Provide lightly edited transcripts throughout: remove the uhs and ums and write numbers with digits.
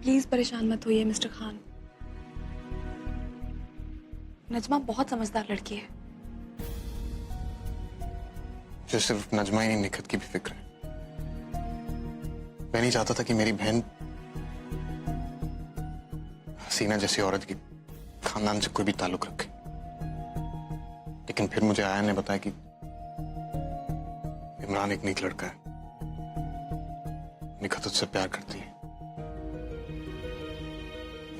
Please परेशान मत होइए मिस्टर खान। नजमा बहुत समझदार लड़की है। मुझे सिर्फ नजमा ही नहीं, निखत की भी फिक्र है। मैं नहीं चाहता था कि मेरी बहन हसीना जैसी औरत की खानदान से कोई भी ताल्लुक रखे। लेकिन फिर मुझे आया ने बताया कि इमरान एक नीक लड़का है, निखत उससे प्यार करती है।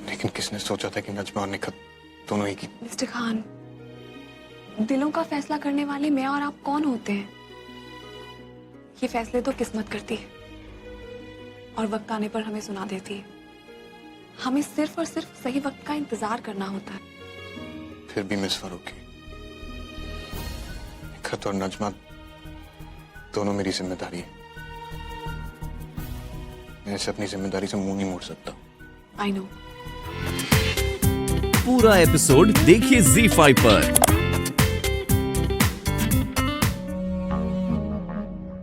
लेकिन किसने सोचा था कि नजमा और निखत दोनों ही की। मिस्टर खान, दिलों का फैसला करने वाले मैं और आप कौन होते हैं? ये फैसले तो किस्मत करती है और वक्त आने पर हमें सुना देती है। हमें सिर्फ और सिर्फ सही वक्त का इंतजार करना होता है। फिर भी मिस फरूकी, निखत और नजमा दोनों मेरी जिम्मेदारी है। मैं इसे अपनी जिम्मेदारी से मुंह नहीं मोड़ सकता। I know. पूरा एपिसोड देखिए ZEE5 पर।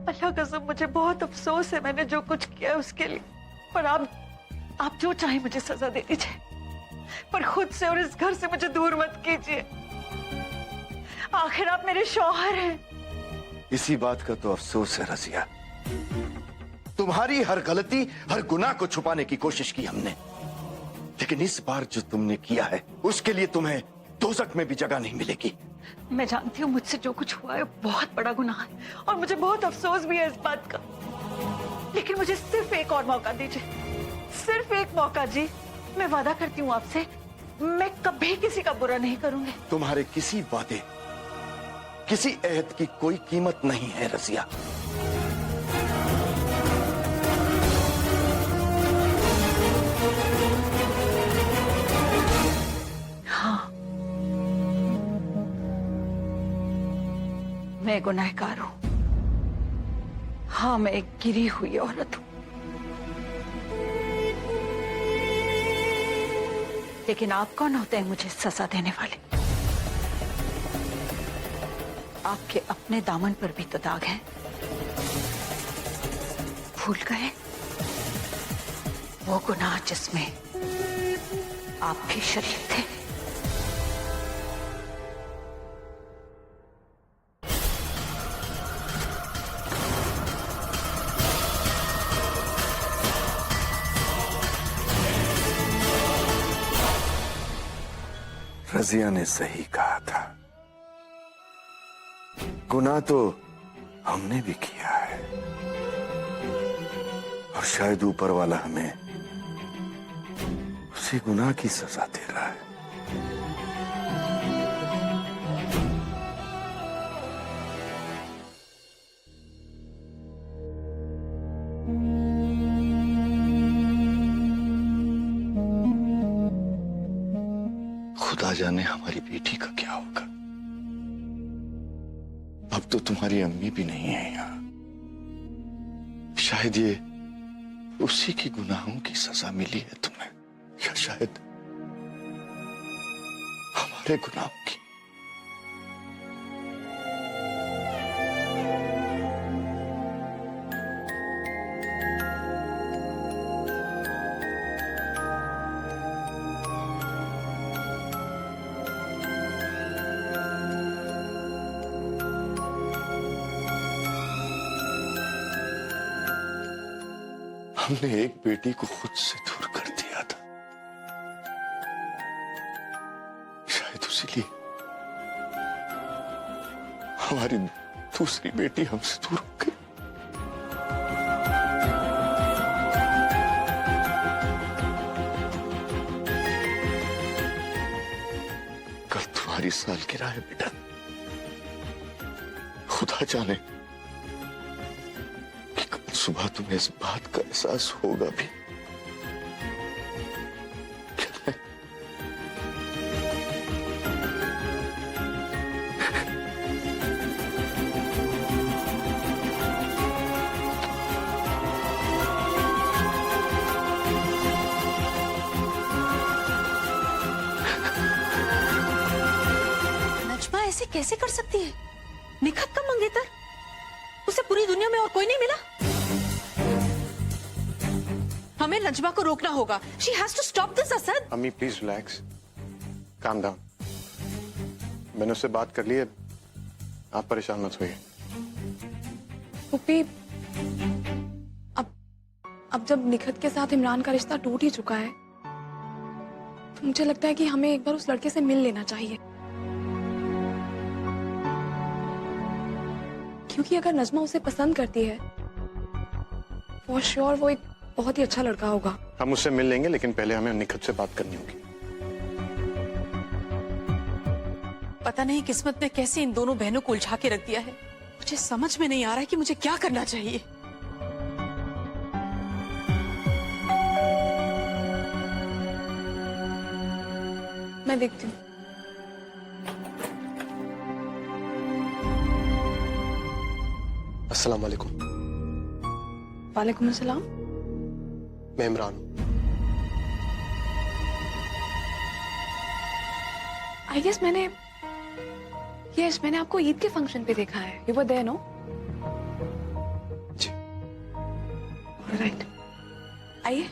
अल्लाह कसम मुझे बहुत अफसोस है मैंने जो कुछ किया उसके लिए। पर आप जो चाहे मुझे सजा दे दीजिए, पर खुद से और इस घर से मुझे दूर मत कीजिए। आखिर आप मेरे शौहर हैं। इसी बात का तो अफसोस है रजिया। तुम्हारी हर गलती, हर गुनाह को छुपाने की कोशिश की हमने, लेकिन इस बार जो तुमने किया है उसके लिए तुम्हें दोज़ख में भी जगह नहीं मिलेगी। मैं जानती हूँ मुझसे जो कुछ हुआ है बहुत बड़ा गुनाह है और मुझे बहुत अफसोस भी है इस बात का। लेकिन मुझे सिर्फ एक और मौका दीजिए, सिर्फ एक मौका जी। मैं वादा करती हूँ आपसे, मैं कभी किसी का बुरा नहीं करूंगी। तुम्हारे किसी वादे, किसी अहद की कोई कीमत नहीं है रजिया। हाँ, मैं गुनहगार हूं। हाँ, मैं एक गिरी हुई औरत हूं। लेकिन आप कौन होते हैं मुझे सजा देने वाले? आपके अपने दामन पर भी तो दाग है। भूल गए वो गुनाह जिसमें आप भी शरीक थे। रजिया ने सही कहा था, गुनाह तो हमने भी किया है और शायद ऊपर वाला हमें उसी गुनाह की सजा दे रहा है। खुदा जाने हमारी बेटी का क्या होगा। अब तो तुम्हारी अम्मी भी नहीं है यहाँ। शायद ये उसी की गुनाहों की सजा मिली है तुम्हें, या शायद हमारे गुनाहों की। हमने एक बेटी को खुद से दूर कर दिया था, शायद उसीलिए हमारी दूसरी बेटी हमसे दूर हो गई। कल तुम्हारी सालगिरह है बेटा। खुदा जाने सुबह तुम्हें इस बात का एहसास होगा भी। नजमा ऐसे कैसे कर सकती है? निखत का मंगेतर, उसे पूरी दुनिया में और कोई नहीं मिला। हमें नजमा को रोकना होगा। She has to stop this Asad. अम्मी प्लीज रिलैक्स, काम डाउन। मैंने उससे बात कर ली है, आप परेशान मत होइए। पुप्पी, अब जब निखत के साथ इमरान का रिश्ता टूट ही चुका है तो मुझे लगता है कि हमें एक बार उस लड़के से मिल लेना चाहिए, क्योंकि अगर नजमा उसे पसंद करती है फॉर श्योर वो एक बहुत ही अच्छा लड़का होगा। हम उससे मिल लेंगे, लेकिन पहले हमें निखत से बात करनी होगी। पता नहीं किस्मत ने कैसे इन दोनों बहनों को उलझा के रख दिया है। मुझे समझ में नहीं आ रहा है कि मुझे क्या करना चाहिए। मैं देखती हूँ। अस्सलाम वालेकुम। वालेकुम अस्सलाम। मैं इमरान हूँ। आई गेस मैंने आपको ईद के फंक्शन पे देखा है। You were there, no? जी। ऑलराइट, आइए।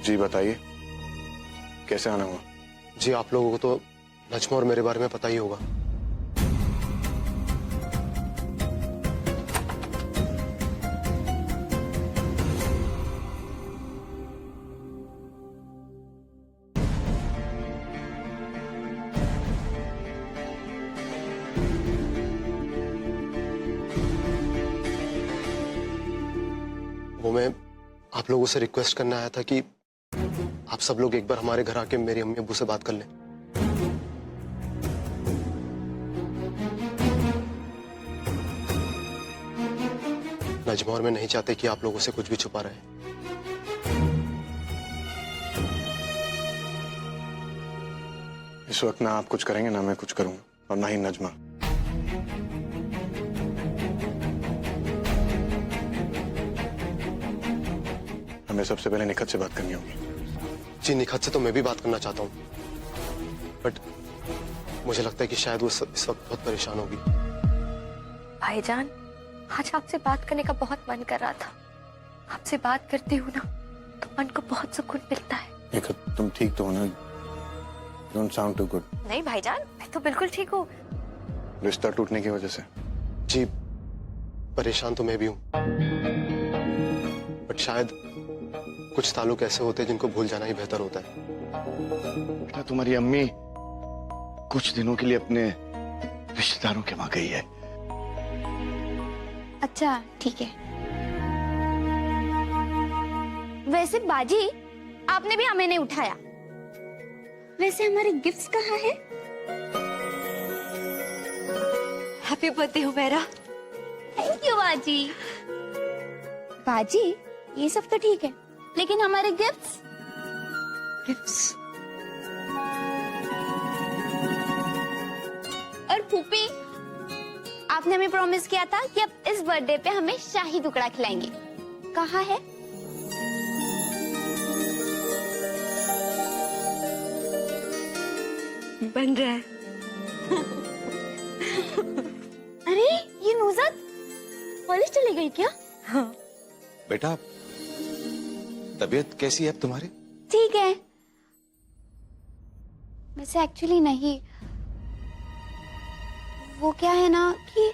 जी बताइए, कैसे आना हुआ? जी आप लोगों को तो नजमा और मेरे बारे में पता ही होगा। वो मैं आप लोगों से रिक्वेस्ट करने आया था कि आप सब लोग एक बार हमारे घर आके मेरी अम्मी अब्बू से बात कर लें। नजमा और मैं नहीं चाहते कि आप लोगों से कुछ भी छुपा रहे। इस वक्त ना आप कुछ करेंगे ना मैं कुछ करूंगा, और ना ही नजमा। हमें सबसे पहले निखत से बात करनी होगी। जी निखत से तो मैं भी बात करना चाहता हूँ, बट मुझे लगता है कि शायद वो इस वक्त बहुत परेशान होगी। भाईजान, आज आपसे बात करने का बहुत मन कर रहा था। आपसे बात करती हूँ ना तो मन को बहुत सुकून मिलता है। निखत तुम ठीक तो हो ना? Don't sound too good. नहीं भाईजान, मैं तो बिल्कुल ठीक हूँ। रिश्ता टूटने की वजह से? जी परेशान तो मैं भी हूँ, बट शायद कुछ ताल्लुक ऐसे होते हैं जिनको भूल जाना ही बेहतर होता है। बेटा तुम्हारी अम्मी कुछ दिनों के लिए अपने रिश्तेदारों के वहां गई है। अच्छा ठीक है। वैसे बाजी, आपने भी हमें नहीं उठाया। वैसे हमारे गिफ्ट्स कहाँ है? Happy birthday Humaira. Thank you बाजी। बाजी, ये सब तो ठीक है, लेकिन हमारे गिफ्ट्स? और फूफी, आपने हमें प्रॉमिस किया था कि अब इस बर्थडे पे हमें शाही टुकड़ा खिलाएंगे। कहाँ है? बन रहा है। अरे ये नुज़त कॉलेज चली गई क्या? हाँ। बेटा तबीयत कैसी है अब तुम्हारी? ठीक है। वैसे एक्चुअली नहीं, वो क्या है ना कि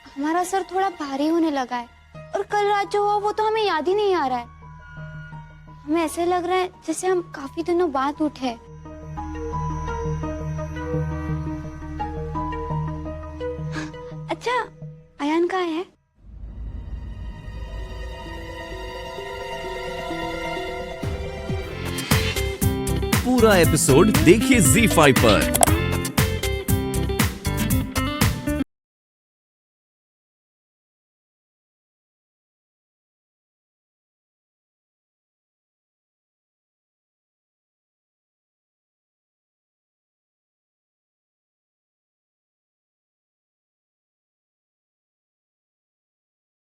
हमारा सर थोड़ा भारी होने लगा है, और कल रात जो हुआ वो तो हमें याद ही नहीं आ रहा है। हमें ऐसे लग रहा है जैसे हम काफी दिनों बाद उठे। अच्छा, अयान कहाँ है? पूरा एपिसोड देखिए ZEE5 पर।